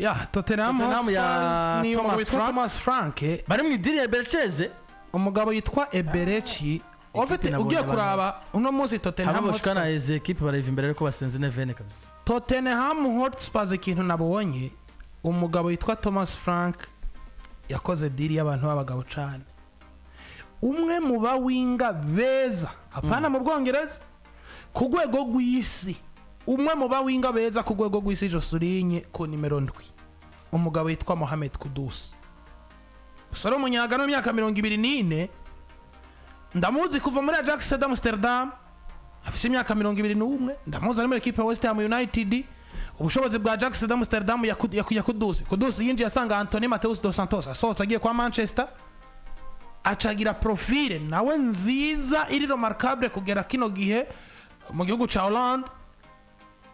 ya Tottenham ya Thomas Frank bari mu idiri ya Bercheze umugabo yitwa Eberechi ofite ugiye kuraba uno munsi Tottenham Hotspurs izi equipe barayiva imbere ariko basenze nevene kabisa. Tottenham Hotspurs ikintu nabonye umugabo yitwa Thomas Frank yakoze diri y'abantu b'abagabo cyane, umwe mu bawinga beza apana mu Bwongereza ku rwego rw'isi, umwe mu bawinga beza ku rwego rw'isi Josurinye ku nimero 7 umugabo yitwa Mohamed Kudus. Soro munyaga no myaka 24 ndamuzi kuva muri Ajax Amsterdam afise imyaka 21 ndamuzi ari muri equipe ya West Ham United. Ubushobozi bwa Ajax Amsterdam ya Kudus yinjiye asanga Anthony Mateus dos Santos asohotse agiye kwa Manchester acagira profile nawe nziza iri remarkable kugera kino gihe mu gihugu ca Holland,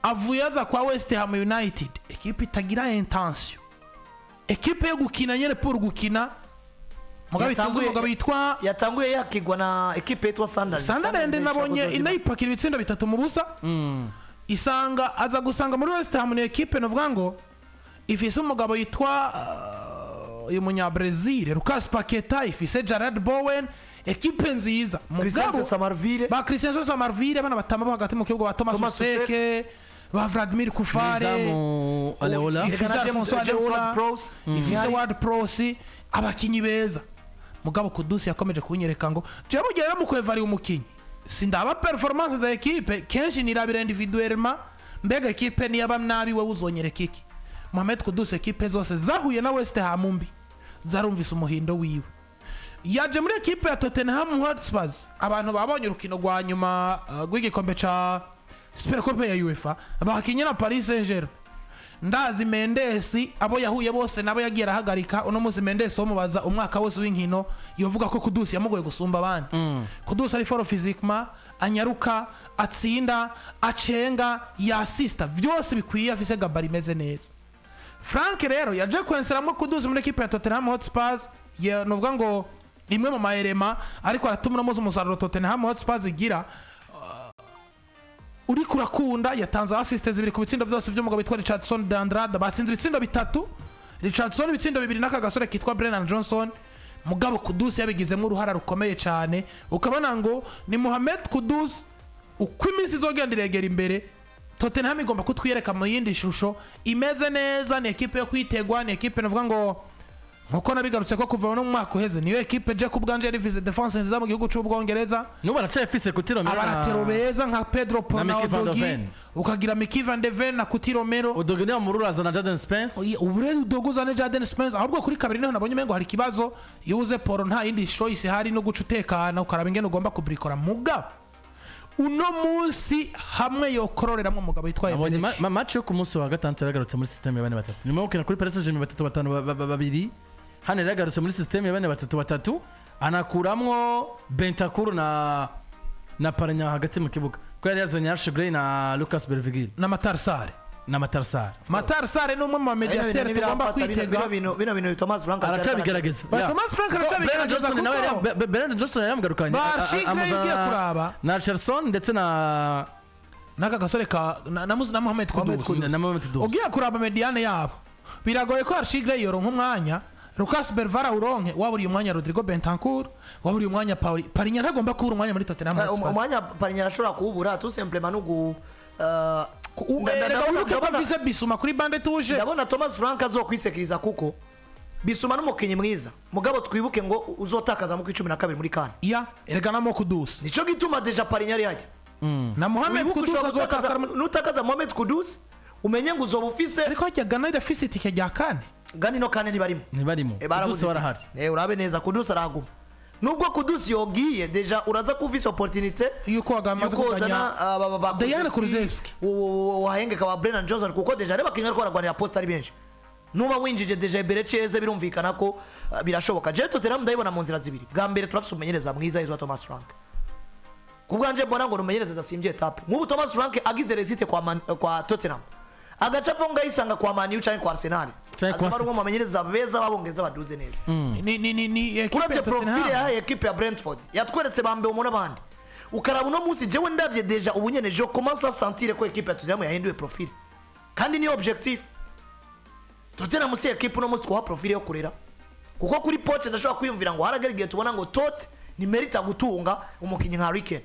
avuye aza kwa West Ham United, equipe itagira intention, equipe yo gukina nyene pour gukina. Mugabo yitwa yatanguye yakigwa na equipe yitwa Sunderland nabonye inayipakira ibitsindo 3 mu busa. Isanga aza gusanga muri West Ham ni equipe novuga ngo ifise umugabo yitwa uyu munya Brazil Lucas Paqueta, ifise Jared Bowen, equipe nziza mugabo ba Christian Samarville bana batamba hagati mu kibuga ba Thomas Seke ba Vladimir Kufare ifise Ward Prowse abakinyi beza. Mugabo Kudus yakomeje kunyereka ngo je bugera mu kwevari umukinyi sindaba performance za equipe kenshi nirabira individuellement, mbega equipe ni yaba nabi we uzonyereka iki. Mohamed Kudus equipe zose zahuye na West Ham mbi zarumvise umuhindo wiwe, yaje muri equipe ya Tottenham Hotspurs. Abantu babonye urukino rwa nyuma rw'igikombe ca Super Coupe ya UEFA bakinye na Paris Saint-Germain. Ndazi Mendes abo yahuye bose nabo yagiye arahagarika. Uno muzi Mendes wo mubaza umwaka wose w'inkino yovuga ko Kudus yamugoye gusumba abandi. Kudus ari foro physiquement, anyaruka, atsinda, acenga, yasista, vyose bikwiye, afise gabari meze neza. Frank rero yaje kwenseramo Kudus muri equipe ya Tottenham Hotspurs, ye novuga ngo imwe mu maerema ariko aratuma no umusaruro Tottenham Hotspurs igira uri kurakunda. Yatanze assist zibiri ku bitsindo byose by'umugabo bitwa Richardson Dandrada, batsinze ibitsindo 3, Richardson ibitsindo 2 n'aka gasore kitwa Brennan Johnson. Mugabo Kudus yabigizemo uruhara rukomeye cyane, ukabona ngo ni Mohamed Kudus uko iminsi izogenda iregera imbere. Tottenham igomba kutwiyereka mu yindi shusho imeze neza, ni equipe yo kwitegwa, ni equipe navuga ngo nkuko nabigarutse ko kuva no mwaka uheze niyo equipe je ku bwanje Livize defense nziza mu gihugu c'Ubwongereza. Nuba aracefise kutiromera abaratero beza nka Pedro Pornaodogi, ukagira Mickey van de Ven na Kutiromero. Udogi ne mururaza na Jadon Spence. Ubure udoguza na Jadon Spence, ahubwo kuri kabiri niho nabonye mengo hari kibazo yuze Poro nta yindi choice hari no gucutekana ukaraba ingene ugomba kubrikora mugabo uno munsi hamwe yokororeramo umugabo yitwaye match yo ku munsi wa gatandatu yaragarutse muri system ya 4-3 nyuma yo kina kuri Paris Saint-Germain 3-5 hano yaragarutse muri system ya 4-3 anakuramwo Bentancur na Parenya hagati mu kibuga ko yari yazanye Ashley Gray na Lucas Bervigil na Matarsar ni umwe mu mediateur tugomba kwitega. Bino Thomas Frank aracabigerageza kuko Brennan Johnson yaramgarukanye kuraba na Chelsea ndetse naka gasore ka na Mohamed Kudus ugiye kuraba mediane yabo biragoye ko Ashley Gray yoronka umwanya, Lucas Bervara uronke waburiye umwanya Rodrigo Bentancur, waburiye umwanya Parinya ntagomba kubura umwanya muri Tottenham Hotspur. Umwanya Parinya arashobora kubura tout simplement nugu ndabona Bisuma kuri bande tuje. Ndabona Thomas Frank azokwisekiriza kuko Bisuma n'umukinyi mwiza mugabo twibuke ngo uzotakaza mu 12 muri Kari. Ya ereganamo Kudus. Nico gituma deja Parinya ari hajya. Na Mohamed Kudus azotakaza nutakaza Mohamed Kudus umenye ngo uzobufise ariko hajya Gana deficit ikajya kane. Gani no kane nibarimo Kudus warahari. Urabe neza Kudus araguma. Nubwo Kudus yogiye deja uraza kuvisa opportunité yuko agamaze kuganya Diana Kurzewski wahengeka wa Brennan Johnson kuko deja reba kinyarwa aragwanira post ari benshi. Nuba winjije deja Berecheze birumvikana ko birashoboka. Je Tottenham ndayibona mu nzira zibiri. Bwa mbere turafise umenyereza mwiza yitwa Thomas Frank. Kubwanje mbona ngo umenyereza dasimbye etape. Mubu Thomas Frank agize resite kwa Tottenham. Agacapo ngayisanga kwa Man U cyangwa kwa Arsenal. Azaba rumwe mumenyereza beza babongeza baduze neza. Ni equipe ya profile ya equipe ya Brentford. Yatweretse bambe umuna bandi. Ukaraba no musi jewe ndavye deja ubunyene je commence à sentir ko equipe ya Tottenham yahinduye profile. Kandi ni objectif. Tottenham si equipe no musi twa profile yo kurera kuko kuri poche ndashobora kwiyumvira ngo haragerigiye tubona ngo Tot ni merita gutunga umukinyi nka Riken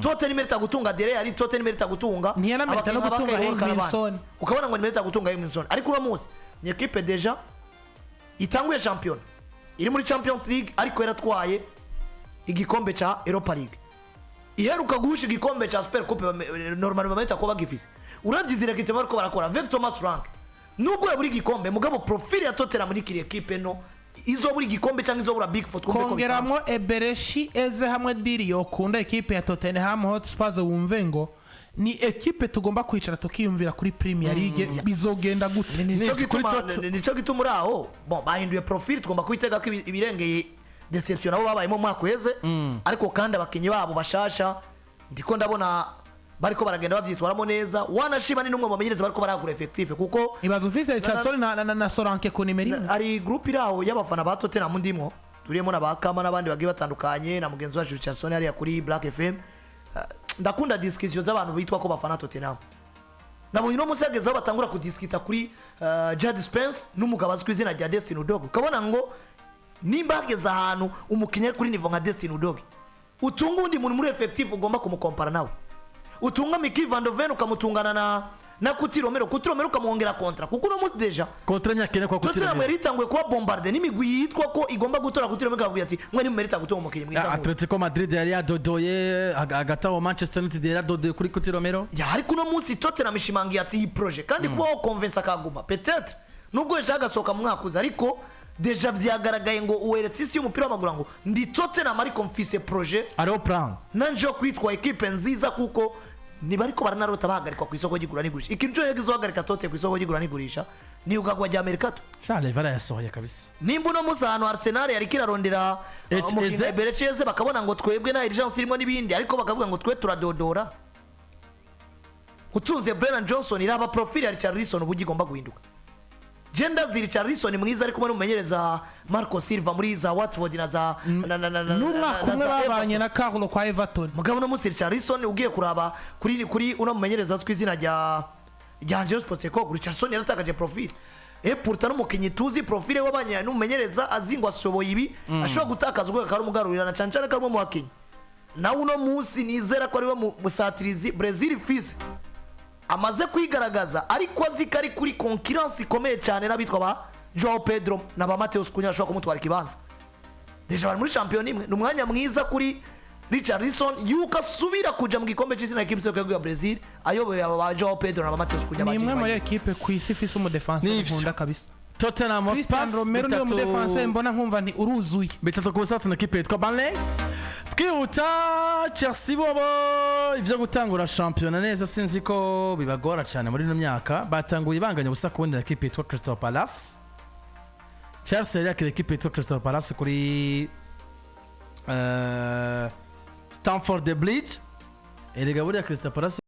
Tot ni merita gutunga Dele ari Tot ni merita gutunga ntiyana merita no gutunga Wilson ukabona ngo ni merita gutunga Wilson ariko uno musi ni equipe deja itanguye champion iri muri Champions League ariko yaratwaye igikombe cha Europa League iheruka guhusha igikombe cha Super Coupe normal bameta ko bagifise uravyizira kite bariko barakora avec Thomas Frank nubwo yaburi gikombe mugabo profile ya Tottenham muri kiri equipe no izo buri gikombe cyangwa izo bura big foot kumbe ko kongeramo Eberechi eze hamwe diri yo kunda equipe ya Tottenham Hotspurs wumve ngo ni equipe tugomba kwicara tukiyumvira kuri Premier League bizogenda gute nico gituma uraho bon bahinduye profile tugomba kwitega ko ibirengeye deception abo babayemo mwaka weze ariko kandi abakinyi babo bashasha ndiko ndabona bariko baragenda bavyitwaramo neza wanashima ni numwe mu bamenyereza bariko barakura effective kuko ibazo ufise Richardson na Solanke ku nimero ari group iraho y'abafana ba Tottenham ndimo turiyemo n'abakama n'abandi bagiye batandukanye na mugenzi wa Richardson ari kuri Black FM ndakunda discussion z'abantu bitwa ko bafana Tottenham nabonye no musegezaho batangura kudiskita kuri Jad Spence n'umugabo azwi izina rya Destiny Dog ukabona ngo nimba hageze ahantu umukinnyi kuri nivo nka Destiny Dog utunga undi muntu muri effective ugomba kumukompara nawe utunga Mickey Van de Ven ukamutungana na Kutiromero ukamwongera kontra kuko no musi deja kontra nyakene kwa Kutiromero Tottenham yaritangwe kuba bombarde n'imigwi yitwa ko igomba gutora Kutiromero akavuga ati mwe ni merita gutora umukinnyi mwiza Atletico Madrid yari yadodoye agataho Manchester United yari yadodoye kuri Kutiromero ya ariko no musi Tottenham ishimangiye ati iyi projet kandi kuba convince akaguma peut-être nubwo yashagasoka mu mwaka uza ariko deja vyagaragaye ngo uweretse isi y'umupira w'amaguru ngo ndi Tottenham ariko mfise projet ariho plan nanje kwitwa equipe nziza kuko niba ariko baranarota bahagarikwa ku isoko ry'igura n'igurisha ikintu cyo yagize uhagarika Tote ku isoko ry'igura n'igurisha ni ugagwa rya Amerika to Charles Vara yasohoye kabisa nimba no musano Arsenal yari kirarondera umukinnyi Eberechi bakabona ngo twebwe na urgence irimo n'ibindi ariko bakavuga ngo twe turadodora utunze Brennan Johnson iraba profile ya Richarlison ubugi igomba guhinduka Genda ziri Richarlison mwiza ariko muri umenyereza Marco Silva muri za Watford na za n'umwaka umwe babanye na Carlo kwa Everton mugabo no musi Richarlison ugiye kuraba kuri uno mumenyereza azwi izina rya Angelo Postecoglou Richarlison yaratakaje profile pourtant umukinyi tuzi profile w'abanya n'umumenyereza azingwa ashoboye ibi ashobora gutakaza ubwo akamugarurira na cancana karimo mu bakinyi na uno musi nizera ko ari we musatirizi Brazil fils amaze kwigaragaza ariko azikari kuri concurrence ikomeye cyane n'abitwa ba Joao Pedro na ba Mateus Cunha ashobora kumutwara ikibanza deja bari muri champion imwe n'umwanya mwiza kuri Richarlison yuko asubira kuja mu gikombe cy'isi na equipe yo Brazil ayoboye aba Joao Pedro na ba Mateus Cunha ni imwe muri equipe ku isi ifise umudefenseur nkunda kabisa Tottenham Hotspurs Romero ni umudefenseur mbona nkumva nti uruzuye bitatu ku busatsi na equipe yitwa Burnley twihuta Chelsea bobo ivyo gutangura championnat neza sinzi ko bibagora cyane muri no myaka batanguye banganya gusa kundi na equipe yitwa Crystal Palace Chelsea yari equipe yitwa Crystal Palace kuri Stamford Bridge erega buri Crystal Palace